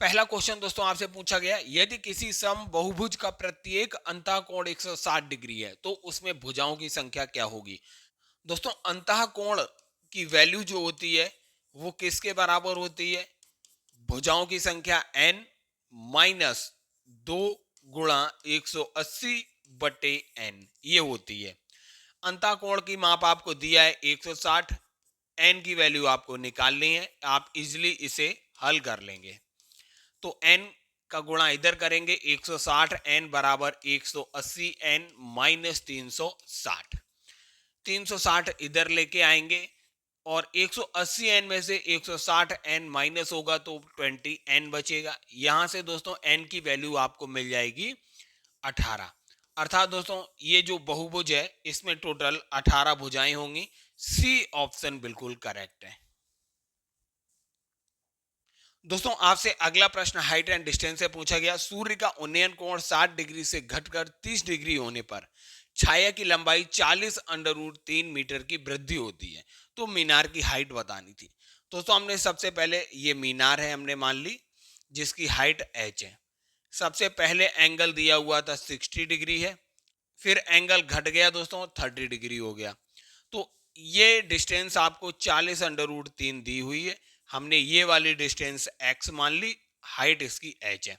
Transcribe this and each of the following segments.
पहला क्वेश्चन दोस्तों आपसे पूछा गया, यदि किसी सम बहुभुज का प्रत्येक अंतः कोण 160 डिग्री है तो उसमें भुजाओं की संख्या क्या होगी। दोस्तों अंतः कोण की वैल्यू जो होती है वो किसके बराबर होती है, भुजाओं की संख्या n माइनस 2 गुणा 180 बटे n ये होती है। अंतः कोण की माप आपको दिया है 160, n की वैल्यू आपको निकालनी है, आप इजिली इसे हल कर लेंगे। तो n का गुणा इधर करेंगे 160, n बराबर 180 n माइनस 360, 360 इधर लेके आएंगे और 180 n में से 160 n माइनस होगा तो 20 n बचेगा। यहां से दोस्तों n की वैल्यू आपको मिल जाएगी 18। अर्थात दोस्तों ये जो बहुभुज है इसमें टोटल 18 भुजाएं होंगी। सी ऑप्शन बिल्कुल करेक्ट है। दोस्तों आपसे अगला प्रश्न हाइट एंड डिस्टेंस से पूछा गया, सूर्य का उन्नयन कोण 60 डिग्री से घटकर 30 डिग्री होने पर छाया की लंबाई 40 अंडर रूट 3 मीटर की वृद्धि होती है, तो मीनार की हाइट बतानी थी। दोस्तों हमने सबसे पहले ये मीनार है हमने मान ली जिसकी हाइट h है। सबसे पहले एंगल दिया हुआ था 60 डिग्री है, फिर एंगल घट गया दोस्तों 30 डिग्री हो गया, तो ये डिस्टेंस आपको 40 अंडर रूट 3 दी हुई है। हमने ये वाली डिस्टेंस x मान ली, हाइट इसकी h है।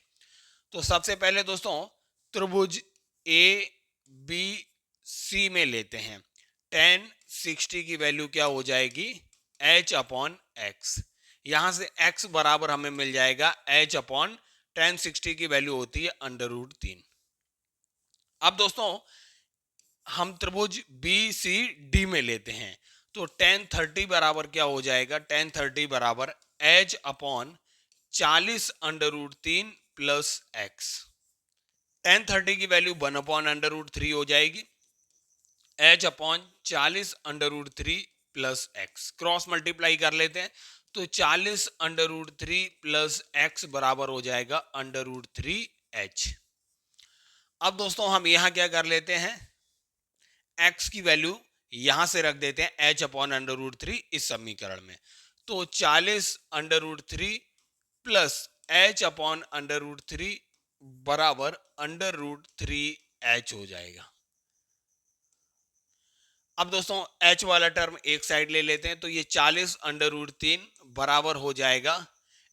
तो सबसे पहले दोस्तों त्रिभुज ए बी सी में लेते हैं, tan 60 की वैल्यू क्या हो जाएगी h अपॉन x। यहां से x बराबर हमें मिल जाएगा h अपॉन tan 60 की वैल्यू होती है अंडर रूट 3। अब दोस्तों हम त्रिभुज बी सी डी में लेते हैं, तो tan 30 बराबर क्या हो जाएगा, tan 30 बराबर h upon 40 under root 3 plus x. tan 30 की वैल्यू 1 अपॉन अंडर रूट 3 हो जाएगी, h upon 40 under root 3 plus x. Cross multiply कर लेते हैं तो 40 अंडर रूट 3 प्लस एक्स बराबर हो जाएगा अंडर रूट 3 h। अब दोस्तों हम यहां क्या कर लेते हैं, x की वैल्यू यहां से रख देते हैं h अपॉन अंडर रूट 3 इस समीकरण में, तो 40 under root 3 plus h upon under root 3 बराबर अंडर रूट 3 h हो जाएगा। अब दोस्तों h वाला टर्म एक साइड ले लेते हैं, तो ये 40 अंडर रूट 3 बराबर हो जाएगा,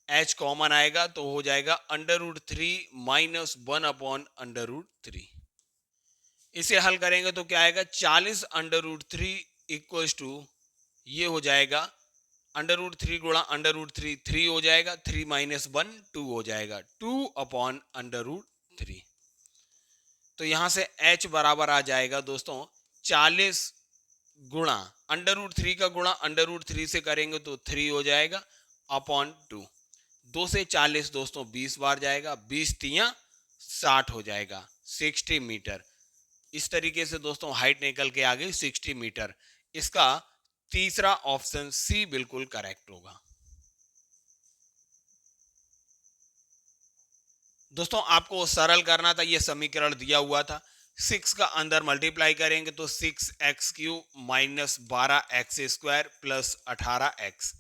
h कॉमन आएगा तो हो जाएगा under root 3 minus 1 upon under root 3। इसे हल करेंगे तो क्या आएगा, 40 अंडर रूट 3 इक्वल टू ये हो जाएगा अंडर रूट 3 गुणा अंडर रूट 3 3 हो जाएगा, 3 माइनस 1 2 हो जाएगा, 2 अपॉन अंडर रूट 3। तो यहां से h बराबर आ जाएगा दोस्तों 40 गुणा अंडर रूट 3 का गुणा अंडर रूट 3 से करेंगे तो 3 हो जाएगा अपॉन 2। 2 से 40 दोस्तों 20 बार जाएगा, 20 तियां 60 हो जाएगा, 60 मीटर। इस तरीके से दोस्तों हाइट निकल के आ गई 60 मीटर। इसका तीसरा ऑप्शन सी बिल्कुल करेक्ट होगा। दोस्तों आपको सरल करना था, यह समीकरण दिया हुआ था, 6 का अंदर मल्टीप्लाई करेंगे तो 6x³ minus 12x² plus 18x।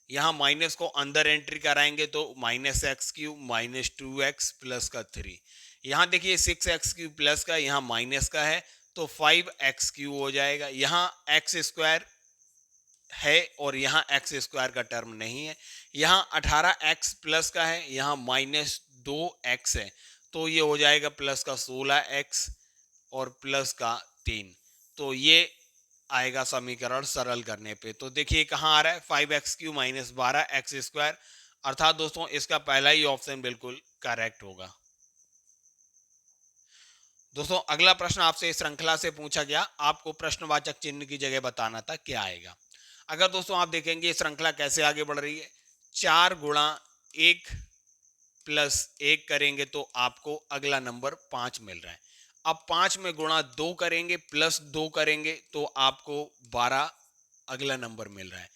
यहां माइनस को अंदर एंट्री कराएंगे तो minus x³ minus 2x plus का 3। यहां देखिए 6x³ प्लस का यहां माइनस का है तो 5x³ हो जाएगा। यहां x² है और यहाँ x² का टर्म नहीं है। यहाँ 18x प्लस का है, यहाँ माइनस 2x है, तो ये हो जाएगा प्लस का 16x और प्लस का 3। तो ये आएगा समीकरण सरल करने पे। तो देखिए कहाँ आ रहा है 5x³ माइनस 12x², अर्थात दोस्तों इसका पहला ही ऑप्शन बिल्कुल करेक्ट होगा। दोस्तों अगला प्रश्न आपसे इस श्रृंखला से पूछा गया, आपको प्रश्नवाचक चिन्ह की जगह बताना था, क्या आएगा। अगर दोस्तों आप देखेंगे ये श्रृंखला कैसे आगे बढ़ रही है, 4 गुणा 1 प्लस 1 करेंगे तो आपको अगला नंबर 5 मिल रहा है। अब 5 में गुणा 2 करेंगे प्लस 2 करेंगे तो आपको 12 अगला नंबर मिल रहा है।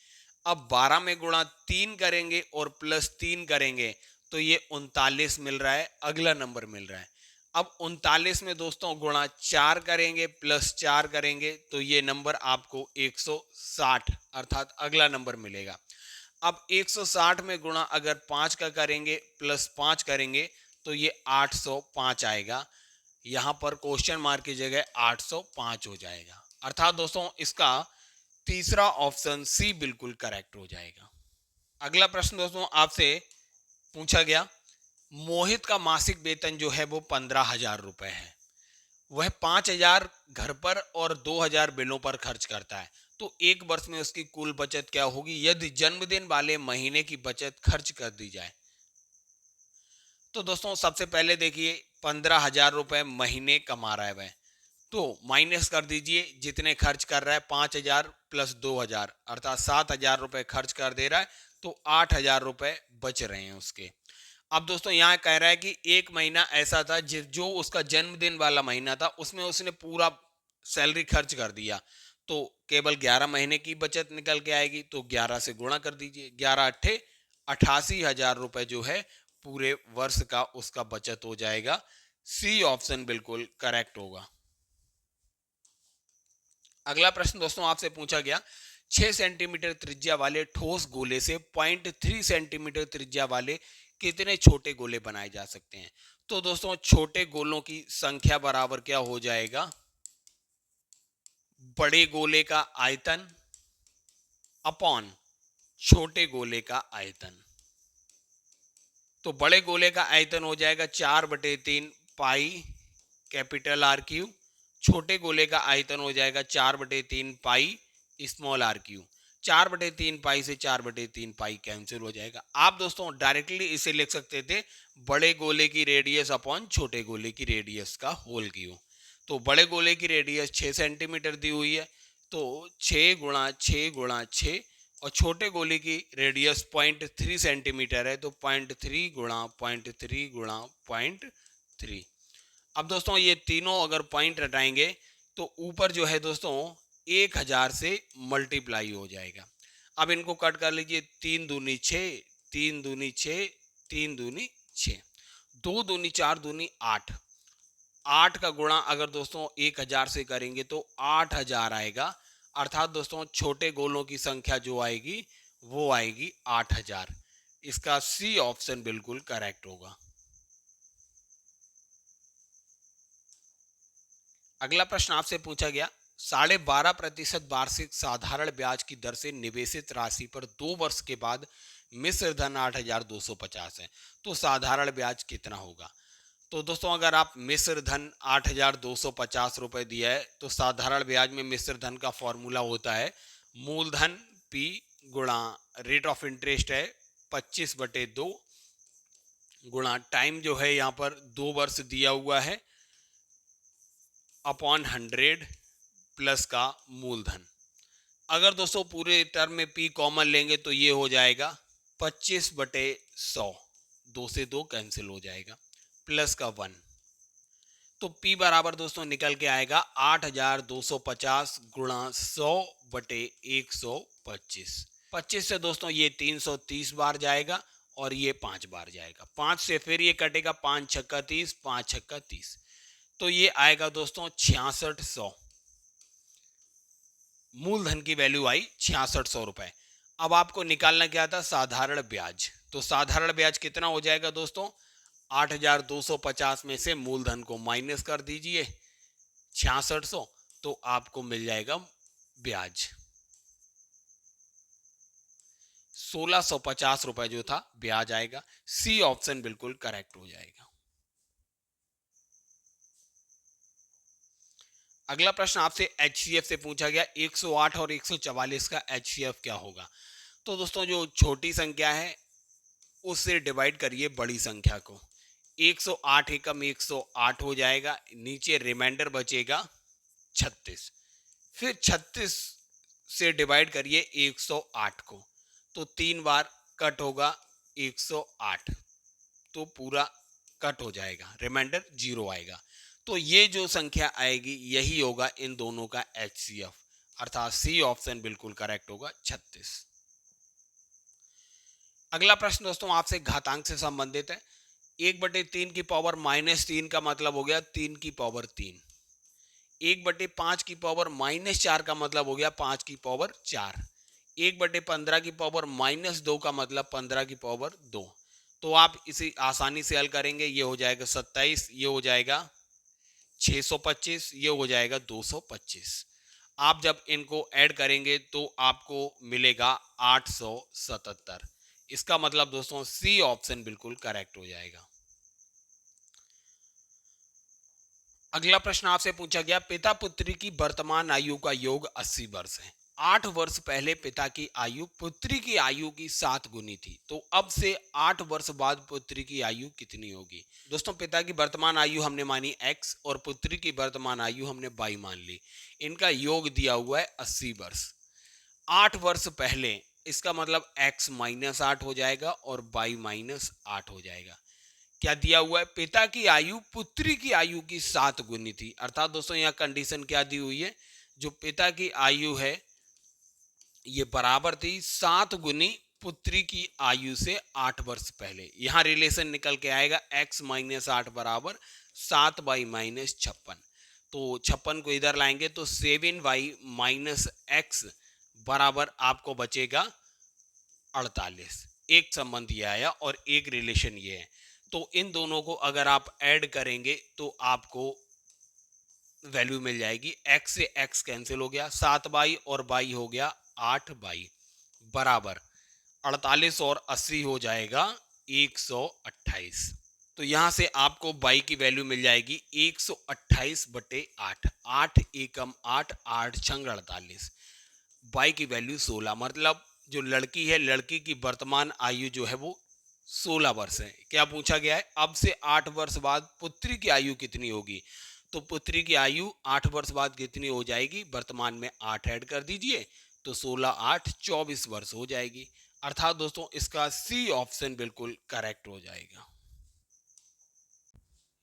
अब 12 में गुणा 3 करेंगे और प्लस 3 करेंगे तो ये 39 मिल रहा है, अगला नंबर मिल रहा है। अब 39 में दोस्तों गुणा 4 करेंगे प्लस 4 करेंगे तो ये नंबर आपको 160 अर्थात अगला नंबर मिलेगा। अब 160 में गुणा अगर 5 का करेंगे प्लस 5 करेंगे तो ये 805 आएगा। यहां पर क्वेश्चन मार्क की जगह 805 हो जाएगा। अर्थात दोस्तों इसका तीसरा ऑप्शन सी बिल्कुल करेक्ट हो जाएगा। अगला प्रश्न दोस्तों आपसे पूछा गया, मोहित का मासिक वेतन जो है वो 15,000 रुपए है। वह 5,000 घर पर और 2,000 बिलों पर खर्च करता है। तो एक वर्ष में उसकी कुल बचत क्या होगी यदि जन्मदिन वाले महीने की बचत खर्च कर दी जाए। तो दोस्तों सबसे पहले देखिए 15,000 रुपए महीने कमा रहा है वह, तो माइनस कर दीजिए जितने खर्च कर रहा है 5,000 प्लस 2,000 अर्थात 7,000 रुपए खर्च कर दे रहा है, तो 8,000 रुपए बच रहे हैं उसके। अब दोस्तों यहाँ कह रहा है कि एक महीना ऐसा था जो उसका जन्मदिन वाला महीना था, उसमें उसने पूरा सैलरी खर्च कर दिया, तो केवल 11 महीने की बचत निकल के आएगी। तो 11 से गुणा कर दीजिए, 11 अट्ठे 88,000 रुपए जो है पूरे वर्ष का उसका बचत हो जाएगा। सी ऑप्शन बिल्कुल करेक्ट होगा। अगला प्रश्न दोस्तों आपसे पूछा गया, 6 सेंटीमीटर त्रिज्या वाले ठोस गोले से 0.3 सेंटीमीटर त्रिज्या वाले कितने छोटे गोले बनाए जा सकते हैं। तो दोस्तों छोटे गोलों की संख्या बराबर क्या हो जाएगा, बड़े गोले का आयतन अपॉन छोटे गोले का आयतन। तो बड़े गोले का आयतन हो जाएगा 4/3 पाई कैपिटल आर क्यू, छोटे गोले का आयतन हो जाएगा 4/3 पाई स्मॉल आर क्यू। 4/3 पाई से 4/3 पाई कैंसिल हो जाएगा। आप दोस्तों डायरेक्टली इसे लिख सकते थे बड़े गोले की रेडियस अपॉन छोटे गोले की रेडियस का होल क्यू। तो बड़े गोले की रेडियस 6 सेंटीमीटर दी हुई है, तो 6 गुणा 6 गुणा 6, और छोटे गोले की रेडियस 0.3 सेंटीमीटर है, तो 0.3 गुणा 0.3 गुणा 0.3। अब दोस्तों ये तीनों अगर पॉइंट हटाएंगे तो ऊपर जो है दोस्तों 1,000 से मल्टीप्लाई हो जाएगा। अब इनको कट कर लीजिए, 3 दूनी 6, 3 दूनी 6, 3 दूनी 6, 2 दूनी 4 दूनी 8, 8 का गुणा अगर दोस्तों 1,000 से करेंगे तो 8,000 आएगा। अर्थात दोस्तों छोटे गोलों की संख्या जो आएगी वो आएगी 8,000। इसका सी ऑप्शन बिल्कुल करेक्ट होगा। अगला प्रश्न आपसे पूछा गया, 12.5% वार्षिक साधारण ब्याज की दर से निवेशित राशि पर 2 वर्ष के बाद मिश्र धन 8,250 है, तो साधारण ब्याज कितना होगा। तो दोस्तों अगर आप मिश्र धन 8,250 रुपए दिया है तो साधारण ब्याज में मिश्र धन का फॉर्मूला होता है मूलधन पी गुणा रेट ऑफ इंटरेस्ट है 25/2 गुणा टाइम जो है यहाँ पर 2 वर्ष दिया हुआ है अपॉन 100 प्लस का मूलधन। अगर दोस्तों पूरे टर्म में पी कॉमन लेंगे तो ये हो जाएगा 25/100, 2 से 2 कैंसिल हो जाएगा, प्लस का 1। तो P बराबर दोस्तों निकल के आएगा 8,250 गुणा 100/125। 25 से दोस्तों ये 330 बार जाएगा और ये 5 बार जाएगा, 5 से फिर ये कटेगा, 5 छक्का 30, 5 छक्का 30, तो ये आएगा दोस्तों 6600। मूलधन की वैल्यू आई 6600 रुपए। अब आपको निकालना क्या था, साधारण ब्याज। तो साधारण ब्याज कितना हो जाएगा दोस्तों, 8,250 में से मूलधन को माइनस कर दीजिए 6600, तो आपको मिल जाएगा ब्याज 1,650 रुपए जो था ब्याज आएगा। सी ऑप्शन बिल्कुल करेक्ट हो जाएगा। अगला प्रश्न आपसे एचसीएफ से पूछा गया, 108 और 144 का एचसीएफ क्या होगा। तो दोस्तों जो छोटी संख्या है उससे डिवाइड करिए बड़ी संख्या को, 108 एकम 108 हो जाएगा, नीचे रिमाइंडर बचेगा 36, फिर 36 से डिवाइड करिए 108 को, तो 3 बार कट होगा 108, तो पूरा कट हो जाएगा, रिमाइंडर 0 आएगा। तो ये जो संख्या आएगी यही होगा इन दोनों का एचसीएफ, अर्थात सी ऑप्शन बिल्कुल करेक्ट होगा 36। अगला प्रश्न दोस्तों आपसे घातांक से संबंधित है। 1/3 की पावर -3 का मतलब हो गया 3 की पावर 3। 1/5 की पावर -4 का मतलब हो गया 5 की पावर 4। 1/15 की पावर -2 का मतलब 15 की पावर 2। तो आप इसे आसानी से हल करेंगे, ये हो जाएगा 27, ये हो जाएगा 625, ये हो जाएगा 225। आप जब इनको ऐड करेंगे तो आपको मिलेगा 877। इसका मतलब दोस्तों सी ऑप्शन बिल्कुल करेक्ट हो जाएगा। अगला प्रश्न आपसे पूछा गया, पिता पुत्री की वर्तमान आयु का योग 80 वर्ष है। 8 वर्ष पहले पिता की आयु पुत्री की आयु की 7 गुनी थी, तो अब से 8 वर्ष बाद पुत्री की आयु कितनी होगी? दोस्तों पिता की वर्तमान आयु हमने मानी x और पुत्री की वर्तमान आयु हमने y मान ली। इनका योग दिया हुआ है 80 वर्ष। 8 वर्ष पहले, इसका मतलब x-8 हो जाएगा और y-8 हो जाएगा। क्या दिया हुआ है? पिता की आयु पुत्री की आयु की 7 गुनी थी। अर्थात दोस्तों यहाँ कंडीशन क्या दी हुई है, जो पिता की आयु है ये बराबर थी 7 गुनी पुत्री की आयु से 8 वर्ष पहले। यहाँ रिलेशन निकल के आएगा x-8 बराबर 7y-56। तो 56 को इधर लाएंगे तो 7y-x बराबर आपको बचेगा 48। एक संबंध ये आया और एक रिलेशन ये है। तो इन दोनों को अगर आप ऐड करेंगे तो आपको वैल्यू मिल जाएगी। x से x कैंसिल हो गया, 7y और y हो गया 8y बराबर 48 और 80 हो जाएगा 128। तो यहां से आपको y की वैल्यू मिल जाएगी 128/8। 8 एकम 8, 8 छंग 48। y की वैल्यू 16, मतलब जो लड़की है, लड़की की वर्तमान आयु जो है वो 16 वर्ष है। क्या पूछा गया है? अब से 8 वर्ष बाद पुत्री की आयु कितनी होगी? तो पुत्री की आयु 8 वर्ष बाद कितनी हो जाएगी? वर्तमान में 8 ऐड कर दीजिए तो 16 8 24 वर्ष हो जाएगी। अर्थात दोस्तों इसका सी ऑप्शन बिल्कुल करेक्ट हो जाएगा।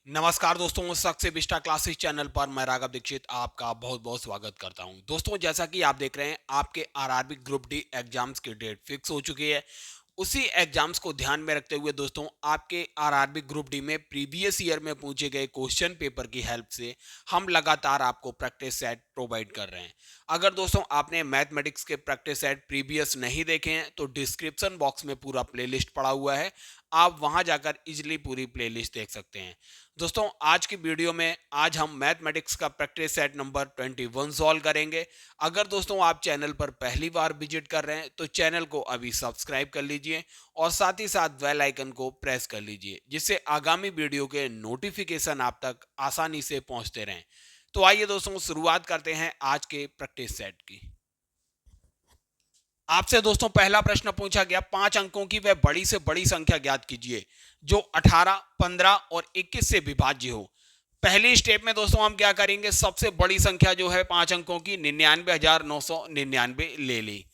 नमस्कार दोस्तों, सक्सेस विस्टा क्लासेस चैनल पर मैं राघव दीक्षित आपका बहुत बहुत स्वागत करता हूं। दोस्तों जैसा कि आप देख रहे हैं, आपके आरआरबी ग्रुप डी एग्जाम्स की डेट फिक्स हो चुकी है। उसी एग्जाम्स को ध्यान में रखते हुए दोस्तों आपके आरआरबी ग्रुप डी में प्रीवियस ईयर में पूछे गए क्वेश्चन पेपर की हेल्प से हम लगातार आपको प्रैक्टिस सेट प्रोवाइड कर रहे हैं। अगर दोस्तों आपने मैथमेटिक्स के प्रैक्टिस सेट प्रीवियस नहीं देखे हैं तो डिस्क्रिप्शन बॉक्स में पूरा प्लेलिस्ट पड़ा हुआ है, आप वहां जाकर इजिली पूरी प्लेलिस्ट देख सकते हैं। दोस्तों आज की वीडियो में आज हम मैथमेटिक्स का प्रैक्टिस सेट नंबर 21 सॉल्व करेंगे। अगर दोस्तों आप चैनल पर पहली बार विजिट कर रहे हैं तो चैनल को अभी सब्सक्राइब कर लीजिए और साथ ही साथ बेल आइकन को प्रेस कर लीजिए, जिससे आगामी वीडियो के नोटिफिकेशन आप तक आसानी से पहुंचते रहें। तो आइए दोस्तों शुरुआत करते हैं आज के प्रैक्टिस सेट की। आपसे दोस्तों पहला प्रश्न पूछा गया, 5 अंकों की वह बड़ी से बड़ी संख्या ज्ञात कीजिए जो 18, 15 और 21 से विभाज्य हो। पहली स्टेप में दोस्तों हम क्या करेंगे, सबसे बड़ी संख्या जो है 5 अंकों की 99,999 ले ली।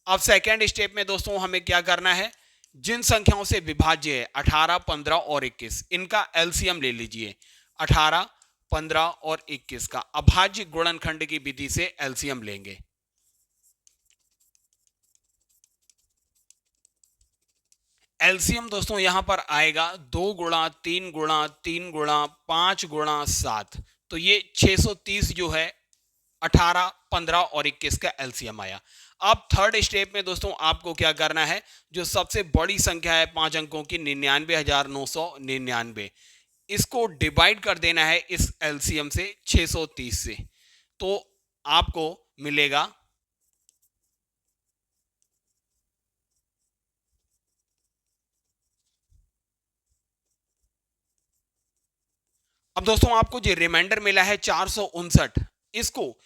अब सेकेंड स्टेप में दोस्तों हमें क्या करना है, जिन संख्याओं से विभाज्य है 18, 15 और 21, इनका एलसीएम ले लीजिए। 18, 15 और 21 का अभाज्य गुणनखंड की विधि से एलसीएम लेंगे। एलसीएम दोस्तों यहां पर आएगा 2 गुणा 3 गुणा 3 गुणा 5 गुणा 7, तो ये 630 जो है 18, 15 और 21 का एलसीएम आया। अब थर्ड स्टेप में दोस्तों आपको क्या करना है, जो सबसे बड़ी संख्या है 5 अंकों की 99,999, इसको डिवाइड कर देना है इस एलसीएम से 630 से, तो आपको मिलेगा। अब दोस्तों आपको जो रिमाइंडर मिला है 459, इसको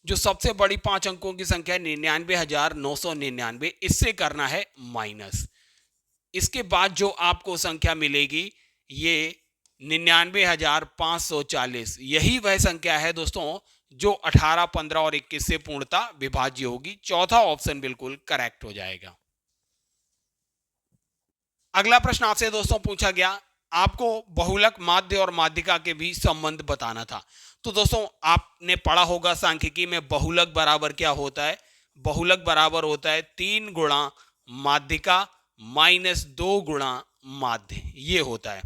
जो सबसे बड़ी 5 अंकों की संख्या है 99,999, इससे करना है माइनस। इसके बाद जो आपको संख्या मिलेगी ये 99,540, यही वह संख्या है दोस्तों जो 18, 15 और 21 से पूर्णतः विभाज्य होगी। चौथा ऑप्शन बिल्कुल करेक्ट हो जाएगा। अगला प्रश्न आपसे दोस्तों पूछा गया, आपको बहुलक माध्य और माध्यिका के बीच संबंध बताना था। तो दोस्तों आपने पढ़ा होगा सांख्यिकी में बहुलक बराबर क्या होता है, बहुलक बराबर होता है 3 गुणा माध्यिका माइनस 2 गुणा माध्य, ये होता है।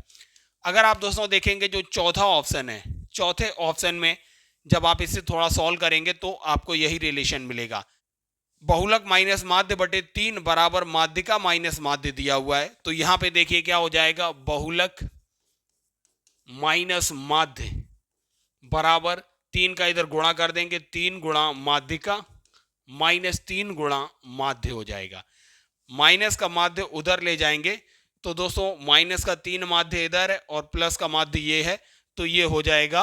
अगर आप दोस्तों देखेंगे जो चौथा ऑप्शन है, चौथे ऑप्शन में जब आप इसे थोड़ा सॉल्व करेंगे तो आपको यही रिलेशन मिलेगा। बहुलक माइनस माध्य बटे 3 बराबर माध्यिका माइनस माध्य दिया हुआ है, तो यहां पे देखिए क्या हो जाएगा, बहुलक माइनस माध्य बराबर 3 का इधर गुणा कर देंगे, 3 गुणा माध्यिका माइनस 3 गुणा माध्य हो जाएगा। माइनस का माध्य उधर ले जाएंगे तो दोस्तों माइनस का 3 माध्य इधर है और प्लस का माध्य ये है, तो ये हो जाएगा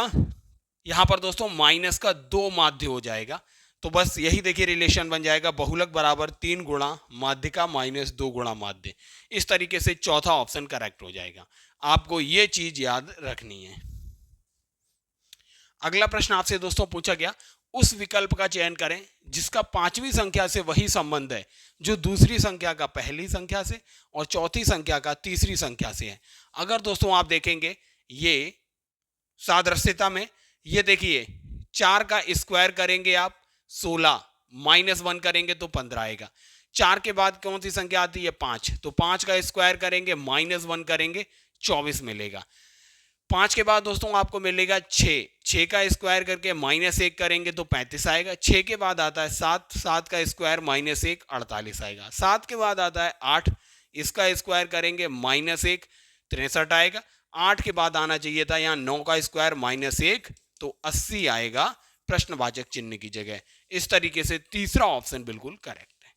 यहां पर दोस्तों माइनस का 2 माध्य हो जाएगा। तो बस यही देखिए रिलेशन बन जाएगा, बहुलक बराबर 3 गुणा माध्यिका माइनस 2 गुणा माध्य। इस तरीके से चौथा ऑप्शन करेक्ट हो जाएगा। आपको ये चीज याद रखनी है। अगला प्रश्न आपसे दोस्तों पूछा गया, उस विकल्प का चयन करें जिसका पांचवी संख्या से वही संबंध है जो दूसरी संख्या का पहली संख्या से और चौथी संख्या का तीसरी संख्या से है। अगर दोस्तों आप देखेंगे ये सादृश्यता में, ये देखिए 4 का स्क्वायर करेंगे आप 16, माइनस 1 करेंगे तो 15 आएगा। 4 के बाद कौन सी संख्या आती है, 5, तो 5 का स्क्वायर करेंगे माइनस 1 करेंगे 24 मिलेगा। 5 के बाद दोस्तों आपको मिलेगा 6 का स्क्वायर करके माइनस 1 करेंगे तो 35 आएगा। 6 के बाद आता है 7 का स्क्वायर माइनस 1 48 आएगा। 7 के बाद आता है 8, इसका स्क्वायर करेंगे माइनस 1 63 आएगा। 8 के बाद आना चाहिए था यहाँ 9 का स्क्वायर माइनस 1 तो 80 आएगा प्रश्नवाचक चिन्ह की जगह। इस तरीके से तीसरा ऑप्शन बिल्कुल करेक्ट है।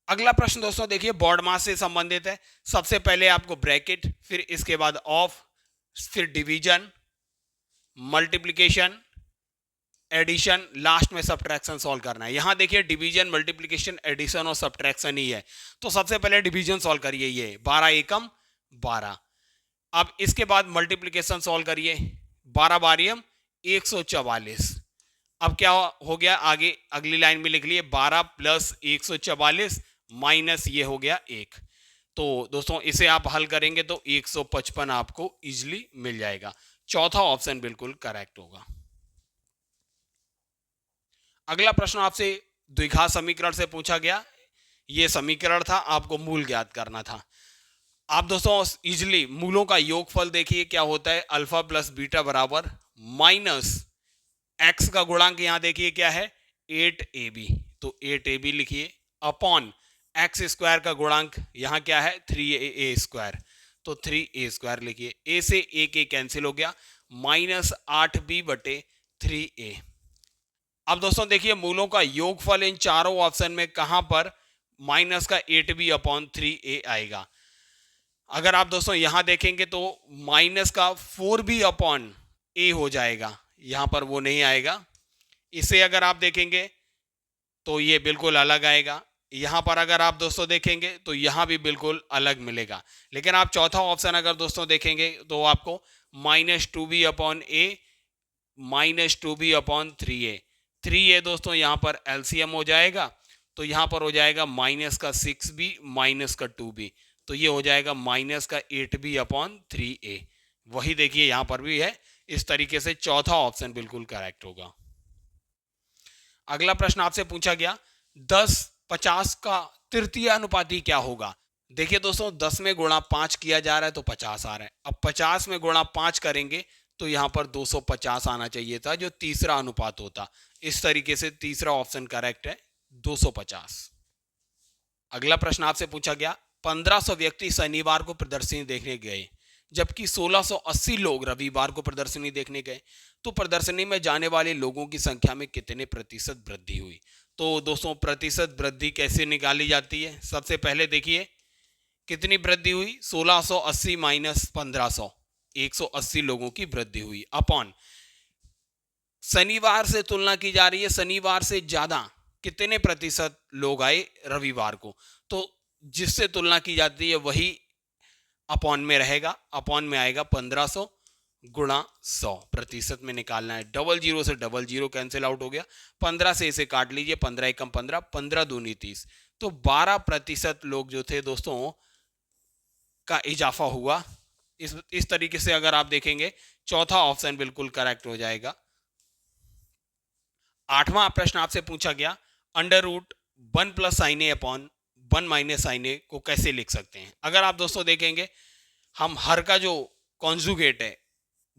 अगला प्रश्न दोस्तों देखिए बोर्ड मास से संबंधित है। सबसे पहले आपको ब्रैकेट, फिर इसके बाद ऑफ, फिर डिवीजन, मल्टीप्लिकेशन, एडिशन, लास्ट में सब्ट्रैक्शन सॉल्व करना है। यहां देखिए डिवीजन, मल्टीप्लिकेशन, एडिशन और सब्ट्रैक्शन ही है। तो सबसे पहले डिवीजन सॉल्व करिए, ये 12 एकम 12। अब इसके बाद मल्टीप्लिकेशन सॉल्व करिए, 12 बारियम 144। अब क्या हो गया, आगे अगली लाइन में लिख लिए 12 प्लस 144 माइनस ये हो गया 1। तो दोस्तों इसे आप हल करेंगे तो 155 आपको इजीली मिल जाएगा। चौथा ऑप्शन बिल्कुल करेक्ट होगा। अगला प्रश्न आपसे द्विघात समीकरण से पूछा गया। यह समीकरण था, आपको मूल ज्ञात करना था। आप दोस्तों इजीली मूलों का योगफल देखिए क्या होता है, अल्फा प्लस बीटा बराबर माइनस एक्स का गुणांक यहां देखिए क्या है 8ab, तो 8ab लिखिए अपॉन एक्स स्क्वायर का गुणांक यहां क्या है 3a स्क्वायर, तो 3a स्क्वायर लिखिए। a से a के कैंसिल हो गया, माइनस 8b बटे 3a। अब दोस्तों देखिए मूलों का योगफल इन चारों ऑप्शन में कहां पर माइनस का 8b अपॉन 3a आएगा। अगर आप दोस्तों यहां देखेंगे तो माइनस का 4b अपॉन a हो जाएगा, यहां पर वो नहीं आएगा। इसे अगर आप देखेंगे तो ये बिल्कुल अलग आएगा। यहां पर अगर आप दोस्तों देखेंगे तो यहां भी बिल्कुल अलग मिलेगा। लेकिन आप चौथा ऑप्शन अगर दोस्तों देखेंगे तो आपको minus 2b upon a minus 2b upon 3a दोस्तों यहां पर एलसीएम हो जाएगा, तो यहां पर हो जाएगा माइनस का 6b माइनस का 2b, तो ये हो जाएगा माइनस का 8b अपॉन 3a। वही देखिए यहां पर भी है। इस तरीके से चौथा ऑप्शन बिल्कुल करेक्ट होगा। अगला प्रश्न आपसे पूछा गया 10-50 का तृतीय अनुपाती क्या होगा। देखिए दोस्तों 10 में गुणा 5 किया जा रहा है तो 50 आ रहा है। अब 50 में गुणा 5 करेंगे तो यहां पर 250 आना चाहिए था, जो तीसरा अनुपात होता। इस तरीके से तीसरा ऑप्शन करेक्ट है 250। अगला प्रश्न आपसे पूछा गया 1500 व्यक्ति शनिवार को प्रदर्शनी देखने गए जबकि 1680 लोग रविवार को प्रदर्शनी देखने गए, तो प्रदर्शनी में जाने वाले लोगों की संख्या में कितने प्रतिशत वृद्धि हुई। तो दोस्तों प्रतिशत वृद्धि कैसे निकाली जाती है, सबसे पहले देखिए कितनी वृद्धि हुई 1680 माइनस 1500, 180 लोगों की वृद्धि हुई अपॉन शनिवार से तुलना की जा रही है, शनिवार से ज्यादा कितने प्रतिशत लोग आए रविवार को, तो जिससे तुलना की जाती है वही अपॉन में रहेगा। अपॉन में आएगा 1500 गुणा 100, प्रतिशत में निकालना है। डबल जीरो से डबल जीरो कैंसिल आउट हो गया, 15 से इसे काट लीजिए, 15 एकम 15, 15 दूनी 30, तो 12% लोग जो थे दोस्तों का इजाफा हुआ। इस तरीके से अगर आप देखेंगे चौथा ऑप्शन बिल्कुल करेक्ट हो जाएगा। आठवां प्रश्न आपसे पूछा गया अंडर रूट 1 प्लस साइन ए अपॉन 1 माइनस साइन ए को कैसे लिख सकते हैं। अगर आप दोस्तों देखेंगे हम हर का जो कॉन्जुगेट है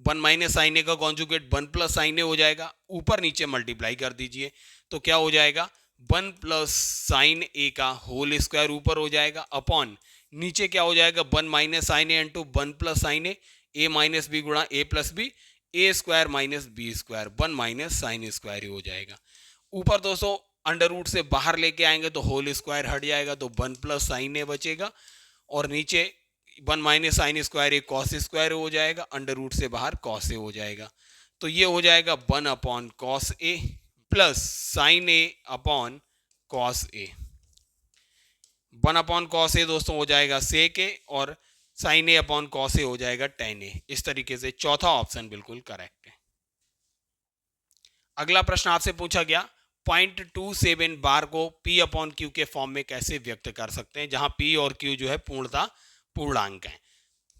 1 माइनस साइन ए का कॉन्जुगेट 1 प्लस साइन ए हो जाएगा, ऊपर नीचे मल्टीप्लाई कर दीजिए तो क्या हो जाएगा 1 प्लस साइन ए का होल स्क्वायर ऊपर हो जाएगा अपॉन नीचे क्या हो जाएगा 1 minus sine A into 1 plus sine A minus B गुणा A plus B, A square minus B square, 1 minus sine square ही हो जाएगा। ऊपर दोस्तों अंडर रूट से बाहर लेके आएंगे तो होल स्क्वायर हट जाएगा तो 1 प्लस साइन ए बचेगा और नीचे 1 माइनस साइन स्क्वायर ए कॉस स्क्वायर हो जाएगा, अंडर रूट से बाहर कॉस ए हो जाएगा। तो ये हो जाएगा 1 upon cos A plus sine A upon cos A. 1 upon cos A दोस्तों हो जाएगा सेक ए और sign A upon cos A हो जाएगा टेन ए। इस तरीके से चौथा ऑप्शन बिल्कुल करेक्ट है। अगला प्रश्न आपसे पूछा गया 0.27 बार को P अपॉन क्यू के फॉर्म में कैसे व्यक्त कर सकते हैं, जहां P और Q जो है पूर्णता पूर्णांक है।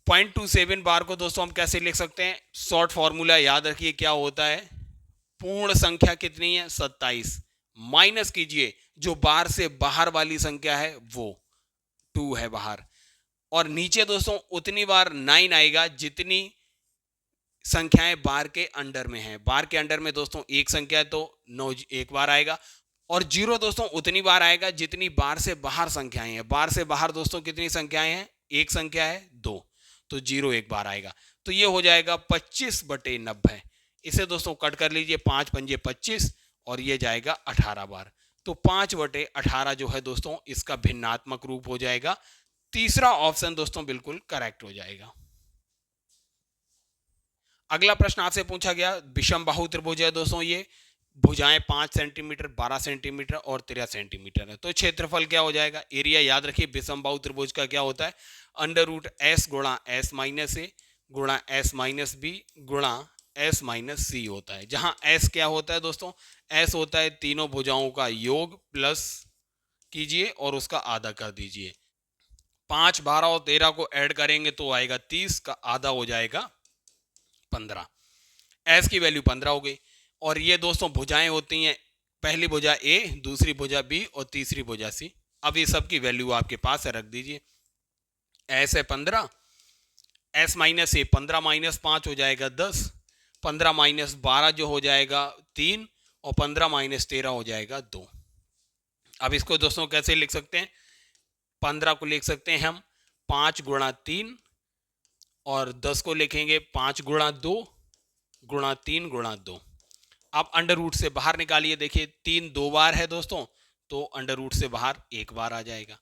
0.27 बार को दोस्तों हम कैसे लिख सकते हैं, शॉर्ट फॉर्मूला याद रखिए क्या होता है, पूर्ण संख्या कितनी है 27, माइनस कीजिए जो बार से बाहर वाली संख्या है वो 2 है बाहर, और नीचे दोस्तों उतनी बार 9 आएगा जितनी संख्याएं बार के अंडर में है। बार के अंडर में दोस्तों एक संख्या है तो 9 एक बार आएगा, और 0 दोस्तों उतनी बार आएगा जितनी बार से बाहर संख्याएं हैं। बार से बाहर दोस्तों कितनी संख्याएं हैं, एक संख्या है 2, तो 0 एक बार आएगा। तो ये हो जाएगा 25/90। इसे दोस्तों कट कर लीजिए, 5 पंजे 25 और ये जाएगा 18 बार, तो 5/18 जो है दोस्तों इसका भिन्नात्मक रूप हो जाएगा। तीसरा ऑप्शन दोस्तों बिल्कुल करेक्ट हो जाएगा। अगला प्रश्न आपसे पूछा गया विषम बाहु त्रिभुज है दोस्तों, ये भुजाएं 5 सेंटीमीटर 12 सेंटीमीटर और 13 सेंटीमीटर है। तो क्षेत्रफल क्या हो जाएगा, एरिया याद रखिए विषम बाहु त्रिभुज का क्या होता है, अंडर रूट एस गुणा एस माइनस ए गुणा एस माइनस बी गुणा एस माइनस सी होता है। जहां एस क्या होता है दोस्तों, एस होता है तीनों भुजाओं का योग प्लस कीजिए और उसका आधा कर दीजिए। 5, 12 और 13 को ऐड करेंगे तो आएगा 30 का आधा हो जाएगा 15। एस की वैल्यू 15 हो गई। और ये दोस्तों भुजाएं होती हैं, पहली भुजा ए, दूसरी भुजा बी और तीसरी भुजा सी। अब ये सब की वैल्यू आपके पास है, रख दीजिए। एस है 15, एस माइनस ए 15 माइनस 5 हो जाएगा 10, 15 माइनस 12 जो हो जाएगा 3 और 15 माइनस 13 हो जाएगा 2। अब इसको दोस्तों कैसे लिख सकते हैं, 15 को लिख सकते हैं हम 5 गुणा 3 और 10 को लिखेंगे 5 गुणा 2 गुणा 3 गुणा 2। अब अंडर रूट से बाहर निकालिए, देखिए 3 2 बार है दोस्तों, तो अंडर रूट से बाहर एक बार आ जाएगा।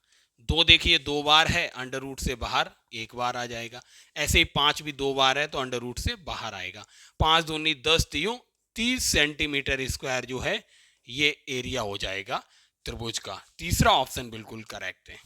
2 देखिए 2 बार है, अंडर रूट से बाहर एक बार आ जाएगा। ऐसे ही 5 भी 2 बार है तो अंडर रूट से बाहर आएगा। 5 दूनी 10 तीयों 30 सेंटीमीटर स्क्वायर जो है ये एरिया हो जाएगा त्रिभुज का। तीसरा ऑप्शन बिल्कुल करेक्ट है।